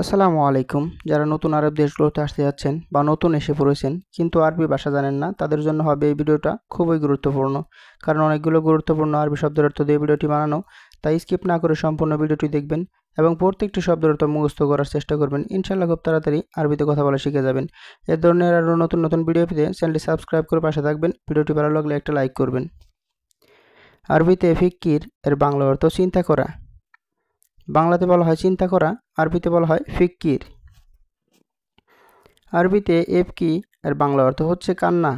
আসসালামু আলাইকুম। যারা নতুন আরব দেশগুলোতে আসতে যাচ্ছেন বা নতুন এসে পড়েছেন কিন্তু আরবি ভাষা জানেন না, তাদের জন্য হবে এই ভিডিওটা খুবই গুরুত্বপূর্ণ। কারণ অনেকগুলো গুরুত্বপূর্ণ আরবি শব্দের অর্থ দিয়ে ভিডিওটি বানানো। তাই স্কিপ না করে সম্পূর্ণ ভিডিওটি দেখবেন এবং প্রত্যেকটি শব্দের অর্থ মুখস্থ করার চেষ্টা করবেন। ইনশাআল্লাহ খুব তাড়াতাড়ি আরবিতে কথা বলা শিখে যাবেন। এ ধরনের আরও নতুন নতুন ভিডিও পেতে চ্যানেলটি সাবস্ক্রাইব করে পাশে থাকবেন। ভিডিওটি ভালো লাগলে একটা লাইক করবেন। আরবিতে ফিক্কির এর বাংলা অর্থ চিন্তা করা। বাংলাতে বলা হয় চিন্তা করা, আরবিতে বলা হয় ফিক্কির। আরবিতে এবকি এর বাংলা অর্থ হচ্ছে কান্না।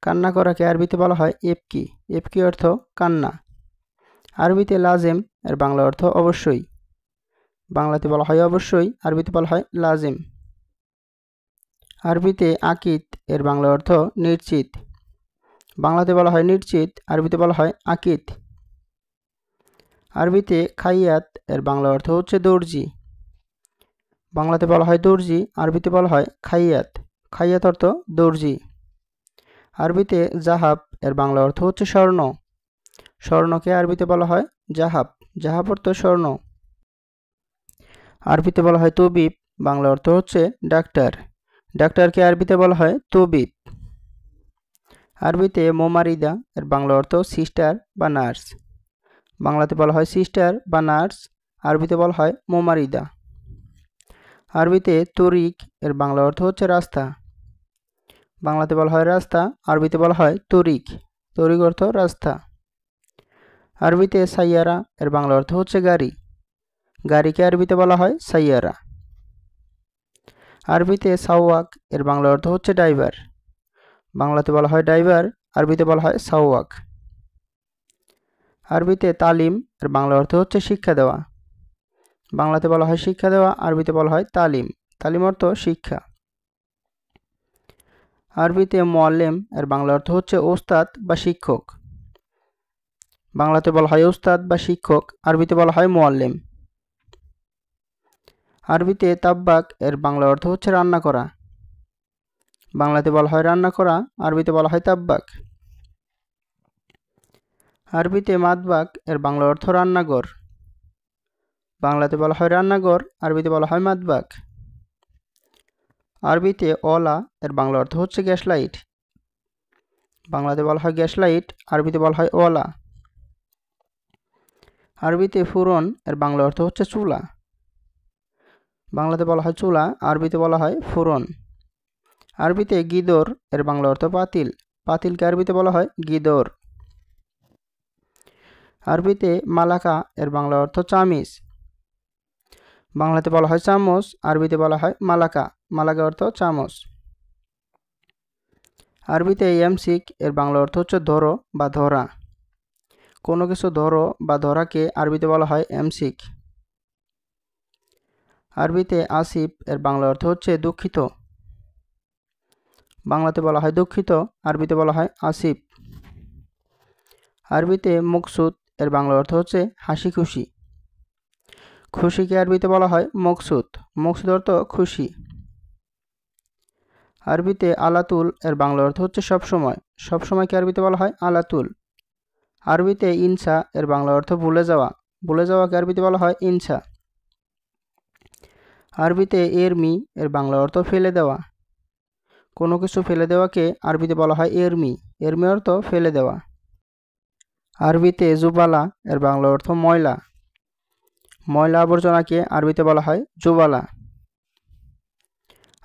কান্না করাকে আরবিতে বলা হয় এবকি। এবকি অর্থ কান্না। আরবিতে লাজেম এর বাংলা অর্থ অবশ্যই। বাংলাতে বলা হয় অবশ্যই, আরবিতে বলা হয় লাজেম। আরবিতে আকিদ এর বাংলা অর্থ নিশ্চিত। বাংলাতে বলা হয় নিশ্চিত, আরবিতে বলা হয় আকিদ। আরবিতে খাইয়াত এর বাংলা অর্থ হচ্ছে দর্জি। বাংলাতে বলা হয় দর্জি, আরবিতে বলা হয় খাইয়াত। খাইয়াত অর্থ দর্জি। আরবিতে জাহাব এর বাংলা অর্থ হচ্ছে স্বর্ণ। স্বর্ণকে আরবিতে বলা হয় জাহাব। জাহাব অর্থ স্বর্ণ। আরবিতে বলা হয় তবিব, বাংলা অর্থ হচ্ছে ডাক্তার। ডাক্তারকে আরবিতে বলা হয় তবিব। আরবিতে মোমারিদা এর বাংলা অর্থ সিস্টার বা নার্স। বাংলাতে বলা হয় সিস্টার বা নার্স, আরবিতে বলা হয় মোমারিদা। আরবিতে তরিক এর বাংলা অর্থ হচ্ছে রাস্তা। বাংলাতে বলা হয় রাস্তা, আরবিতে বলা হয় তরিক। তরিক অর্থ রাস্তা। আরবিতে সাইয়ারা এর বাংলা অর্থ হচ্ছে গাড়ি। গাড়িকে আরবিতে বলা হয় সাইয়ারা। আরবিতে সাওয়াক এর বাংলা অর্থ হচ্ছে ড্রাইভার। বাংলাতে বলা হয় ড্রাইভার, আরবিতে বলা হয় সাওয়াক। আরবিতে তালিম এর বাংলা অর্থ হচ্ছে শিক্ষা দেওয়া। বাংলাতে বলা হয় শিক্ষা দেওয়া, আরবিতে বলা হয় তালিম। তালিম অর্থ শিক্ষা। আরবিতে মুআল্লিম এর বাংলা অর্থ হচ্ছে ওস্তাদ বা শিক্ষক। বাংলাতে বলা হয় ওস্তাদ বা শিক্ষক, আরবিতে বলা হয় মুআল্লিম। আরবিতে তাব্বাক এর বাংলা অর্থ হচ্ছে রান্না করা। বাংলাতে বলা হয় রান্না করা, আরবিতে বলা হয় তাব্বাক। আরবিতে মাতবাক এর বাংলা অর্থ রান্নাঘর। বাংলাতে বলা হয় রান্নাঘর, আরবিতে বলা হয় মাতবাক। আরবিতে অলা এর বাংলা অর্থ হচ্ছে গ্যাস লাইট। বাংলাতে বলা হয় গ্যাস লাইট, আরবিতে বলা হয় অলা। আরবিতে ফুরন এর বাংলা অর্থ হচ্ছে চুলা। বাংলাতে বলা হয় চুলা, আরবিতে বলা হয় ফুরন। আরবিতে গিদর এর বাংলা অর্থ পাতিল। পাতিলকে আরবিতে বলা হয় গিদর। আরবিতে মালাকা এর বাংলা অর্থ চামিচ। বাংলাতে বলা হয় চামচ, আরবিতে বলা হয় মালাকা। মালাকা অর্থ চামচ। আরবিতে ইয়ামসিক এর বাংলা অর্থ হচ্ছে ধরো বা ধরা। কোনো কিছু ধরো বা ধরাকে আরবিতে বলা হয় এমসিক। আরবিতে আসিফ এর বাংলা অর্থ হচ্ছে দুঃখিত। বাংলাতে বলা হয় দুঃখিত, আরবিতে বলা হয় আসিফ। আরবিতে মকসুদ এর বাংলা অর্থ হচ্ছে হাসি খুশি। খুশিকে আরবিতে বলা হয় মকসুদ। মকসুদ অর্থ খুশি। আরবিতে আলাতুল এর বাংলা অর্থ হচ্ছে সবসময়। সবসময়কে আরবিতে বলা হয় আলাতুল। আরবিতে ইনসা এর বাংলা অর্থ ভুলে যাওয়া। ভুলে যাওয়াকে আরবিতে বলা হয় ইনসা। আরবিতে এরমি এর বাংলা অর্থ ফেলে দেওয়া। কোনো কিছু ফেলে দেওয়াকে আরবিতে বলা হয় এরমি। এরমি অর্থ ফেলে দেওয়া। আরবিতে জুবালা এর বাংলা অর্থ ময়লা। ময়লা আবর্জনাকে আরবিতে বলা হয় জুবালা।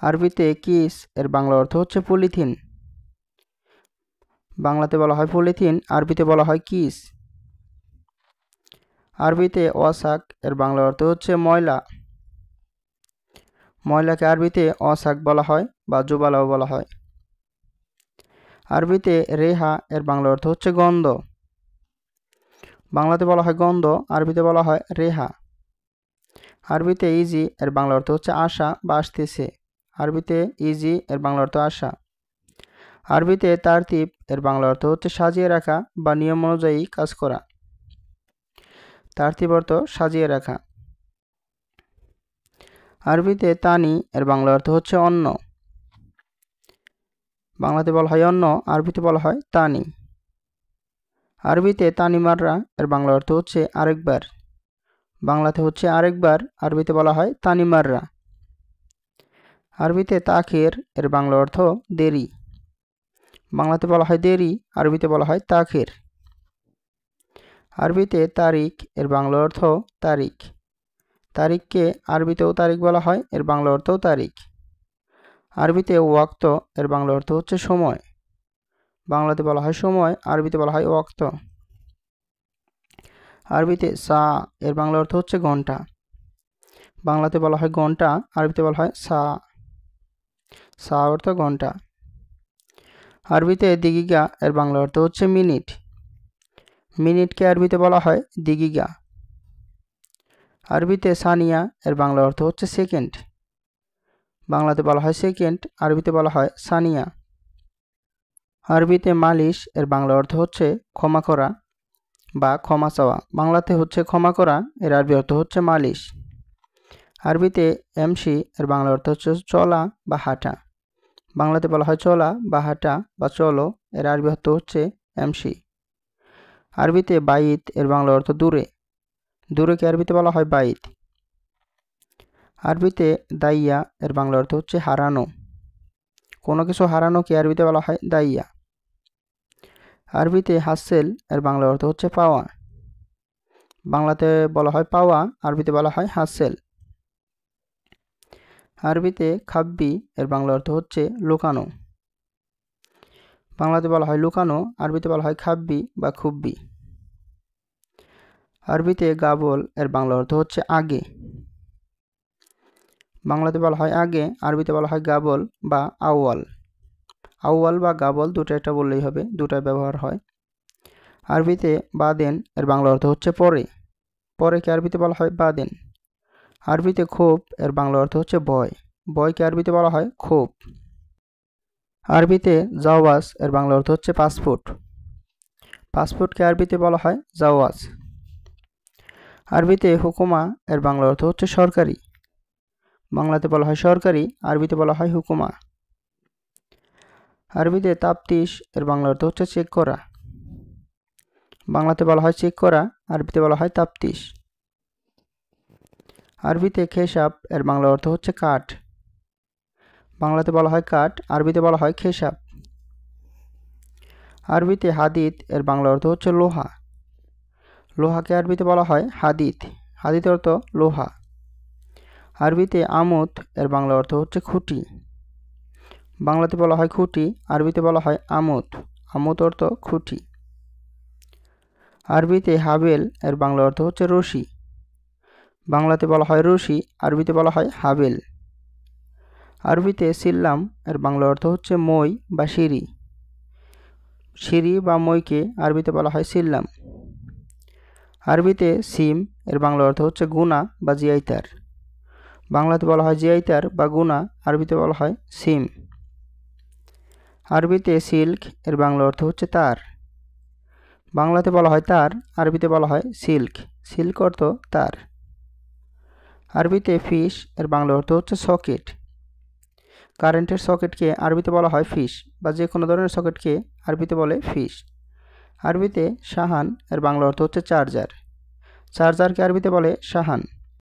আরবিতে কিস এর বাংলা অর্থ হচ্ছে পলিথিন। বাংলাতে বলা হয় পলিথিন, আরবিতে বলা হয় কিস। আরবিতে ওয়াসাক এর বাংলা অর্থ হচ্ছে ময়লা। ময়লাকে আরবিতে ওয়াসাক বলা হয় বা জুবালাও বলা হয়। আরবিতে রেহা এর বাংলা অর্থ হচ্ছে গন্ধ। বাংলাতে বলা হয় গন্ধ, আরবিতে বলা হয় রেহা। আরবিতে ইজি এর বাংলা অর্থ হচ্ছে আসা বা আসতেছে। আরবিতে ইজি এর বাংলা অর্থ আসা। আরবিতে তারতিব এর বাংলা অর্থ হচ্ছে সাজিয়ে রাখা বা নিয়ম অনুযায়ী কাজ করা। তারতিব অর্থ সাজিয়ে রাখা। আরবিতে তানি এর বাংলা অর্থ হচ্ছে অন্য। বাংলাতে বলা হয় অন্য, আরবিতে বলা হয় তানি। আরবিতে তানি মাররা এর বাংলা অর্থ হচ্ছে আরেকবার। বাংলাতে হচ্ছে আরেকবার, আরবিতে বলা হয় তানি মাররা। আরবিতে তাখির এর বাংলা অর্থ দেরি। বাংলাতে বলা হয় দেরি, আরবিতে বলা হয় তাখির। আরবিতে তারিখ এর বাংলা অর্থ তারিখ। তারিখকে আরবিতেও তারিখ বলা হয়, এর বাংলা অর্থও তারিখ। আরবিতে ওয়াক্ত এর বাংলা অর্থ হচ্ছে সময়। বাংলাতে বলা হয় সময়, আরবিতে বলা হয় ওয়াক্ত। আরবিতে সা এর বাংলা অর্থ হচ্ছে ঘন্টা। বাংলাতে বলা হয় ঘন্টা, আরবিতে বলা হয় সা। সা অর্থ ঘন্টা। আরবিতে দিগিগা এর বাংলা অর্থ হচ্ছে মিনিট। মিনিটকে আরবিতে বলা হয় দিগিগা। আরবিতে সানিয়া এর বাংলা অর্থ হচ্ছে সেকেন্ড। বাংলাতে বলা হয় সেকেন্ড, আরবিতে বলা হয় সানিয়া। আরবিতে মালিশ এর বাংলা অর্থ হচ্ছে ক্ষমা করা বা ক্ষমা চাওয়া। বাংলাতে হচ্ছে ক্ষমা করা, এর আরবি অর্থ হচ্ছে মালিশ। আরবিতে এমসি এর বাংলা অর্থ হচ্ছে চলা বা হাঁটা। বাংলাতে বলা হয় চলা বা হাঁটা বা চলো, এর আরবি অর্থ হচ্ছে এমসি। আরবিতে বাইত এর বাংলা অর্থ দূরে। দূরেকে আরবিতে বলা হয় বাইত। আরবিতে দাইয়া এর বাংলা অর্থ হচ্ছে হারানো। কোনো কিছু হারানোকে আরবিতে বলা হয় দাইয়া। আরবিতে হাসেল এর বাংলা অর্থ হচ্ছে পাওয়া। বাংলাতে বলা হয় পাওয়া, আরবিতে বলা হয় হাসেল। আরবিতে খাব্বি এর বাংলা অর্থ হচ্ছে লুকানো। বাংলাতে বলা হয় লুকানো, আরবিতে বলা হয় খাব্বি বা খুব্বি। আরবিতে গাবল এর বাংলা অর্থ হচ্ছে আগে। বাংলাতে বলা হয় আগে, আরবিতে বলা হয় গাবল বা আউয়াল। আউয়াল বা গাবল দুটো একটা বললেই হবে, দুটাই ব্যবহার হয়। আরবিতে বাদেন এর বাংলা অর্থ হচ্ছে পরে। পরেকে আরবিতে বলা হয় বাদেন। আরবিতে ক্ষোভ এর বাংলা অর্থ হচ্ছে ভয়। ভয়কে আরবিতে বলা হয় ক্ষোভ। আরবিতে জাওয়াজ এর বাংলা অর্থ হচ্ছে পাসপোর্ট। পাসপোর্টকে আরবিতে বলা হয় জাওয়াজ। আরবিতে হুকুমা এর বাংলা অর্থ হচ্ছে সরকারি। বাংলাতে বলা হয় সরকারি, আরবিতে বলা হয় হুকুমা। আরবিতে তাফতিশ এর বাংলা অর্থ হচ্ছে চেক করা। বাংলাতে বলা হয় চেক করা, আরবিতে বলা হয় তাফতিশ। আরবিতে খেসাব এর বাংলা অর্থ হচ্ছে কাঠ। বাংলাতে বলা হয় কাঠ, আরবিতে বলা হয় খেসাব। আরবিতে হাদিদ এর বাংলা অর্থ হচ্ছে লোহা। লোহাকে আরবিতে বলা হয় হাদিদ। হাদিদ অর্থ লোহা। আরবিতে আমুদ এর বাংলা অর্থ হচ্ছে খুঁটি। বাংলাতে বলা হয় খুঁটি, আরবিতে বলা হয় আমুদ। আমুদ অর্থ খুঁটি। আরবিতে হাবেল এর বাংলা অর্থ হচ্ছে রশি। বাংলাতে বলা হয় রশি, আরবিতে বলা হয় হাবেল। আরবিতে সিল্লাম এর বাংলা অর্থ হচ্ছে মই বা সিঁড়ি। সিঁড়ি বা মইকে আরবিতে বলা হয় সিল্লাম। আরবিতে সিম এর বাংলা অর্থ হচ্ছে গুণা বা জিয়াইতার। বাংলাতে বলা হয় জিয়াইতার বা গুণা, আরবিতে বলা হয় সিম। আরবিতে সিল্ক এর বাংলা অর্থ হচ্ছে তার। বাংলাতে বলা হয় তার, আরবিতে বলা হয় সিল্ক। সিল্ক অর্থ তার। আরবিতে ফিশ এর বাংলা অর্থ হচ্ছে সকেট। কারেন্টের সকেটকে আরবিতে বলা হয় ফিশ, বা যে কোনো ধরনের সকেটকে আরবিতে বলে ফিশ। আরবিতে সাহান এর বাংলা অর্থ হচ্ছে চার্জার। চার্জারকে আরবিতে বলে সাহান।